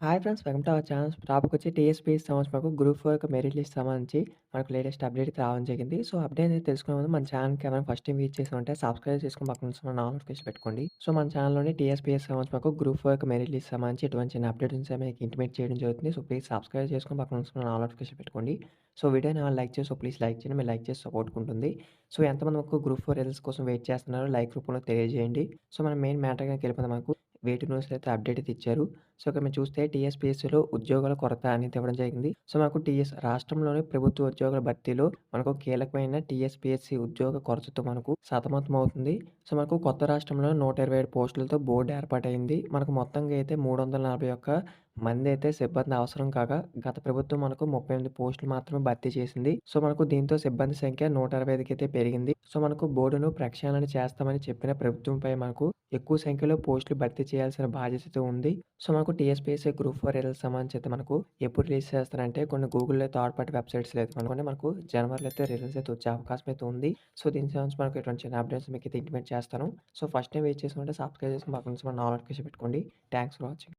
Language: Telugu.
Hi friends, welcome to our channel. Topic వచ్చి టీఎస్‌పీఎస్సీ సంవత్సరం గ్రూప్ 4 మెరిట్ లిస్ట్ సంబంధించి మనకు లేటెస్ట్ అప్డేట్ అయితే రావడం జరిగింది. సో, అప్డేట్ అనేది తెలుసుకునే ముందు మన ఛానల్‌కి ఎవరైనా ఫస్ట్ టైం విజిట్ చేసి ఉంటే సబ్స్క్రైబ్ చేసుకొని పక్కన ఉన్న ఆల్ నోటిఫికేషన్ పెట్టుకోండి. సో, మన ఛానల్‌లోని టీఎస్‌పీఎస్సీ సంవత్సరం గ్రూప్ 4 మెరిట్ లిస్ట్ సంబంధించి ఎటువంటి చిన్న అప్డేట్స్ ఉంటే మీకు ఇంటిమేట్ చేయడం జరుగుతుంది. సో, ప్లీజ్ సబ్స్క్రైబ్ చేసుకొని పక్కన ఉన్న ఆల్ నోటిఫికేషన్ పెట్టుకోండి. సో, వీడియోని ఏమైనా లైక్ చేసి ప్లీజ్ లైక్ చేయండి. మీరు లైక్ చేసి సపోర్ట్‌గా ఉంటుంది. సో, ఎంతమంది వరకు గ్రూప్ 4 రిజల్ట్స్ కోసం వెయిట్ చేస్తున్నారో లైక్ రూపంలో తెలియజేయండి. సో, మన మెయిన్ మ్యాటర్‌కి వెళ్ళిపోతే మనకు వేటి న్యూస్‌లో అయితే అప్డేట్ అయితే ఇచ్చారు. సో, ఇక్కడ మీరు చూస్తే టీఎస్‌పీఎస్సీలో ఉద్యోగాల కొరత అనేది ఇవ్వడం జరిగింది. సో, మనకు రాష్ట్రంలోని ప్రభుత్వ ఉద్యోగుల భర్తీలో మనకు కీలకమైన టీఎస్‌పీఎస్సీ ఉద్యోగ కొరతతో మనకు సతమతమవుతుంది. సో, మనకు కొత్త రాష్ట్రంలో 127 పోస్టులతో బోర్డు ఏర్పాటయింది. మనకు మొత్తంగా అయితే 341 మందైతే సిబ్బంది అవసరం కాగా, గత ప్రభుత్వం మనకు 38 పోస్టులు మాత్రమే భర్తీ చేసింది. సో, మనకు దీంతో సిబ్బంది సంఖ్య 165కైతే పెరిగింది. సో, మనకు బోర్డును ప్రక్షాళన చేస్తామని చెప్పిన ప్రభుత్వంపై మనకు ఎక్కువ సంఖ్యలో పోస్టులు భర్తీ చేయాల్సిన బాధ్యత ఉంది. సో, మనకు టీఎస్‌పీఎస్సీ గ్రూప్ 4 రిజల్ట్స్ సంబంధించి అయితే మనకు ఎప్పుడు రిలీజ్ చేస్తారంటే కొన్ని గూగుల్‌లో థర్డ్ పార్టీ వెబ్‌సైట్స్‌లో అయితే అనుకోండి మనకు జనవరిలో అయితే రిజల్ట్స్ అయితే వచ్చే అవకాశం అయితే ఉంది. సో, దీనికి సంబంధించి మనకు ఎటువంటి చిన్న అప్డేట్స్ మీకైతే ఇంటిమేట్ చేస్తాను. సో, ఫస్ట్ టైమ్ వెయిట్ చేసి ఉంటే సబ్స్క్రైబ్ చేసుకొని పక్కన ఉన్న ఆల్ నోటిఫికేషన్ పెట్టుకోండి. Thanks for watching.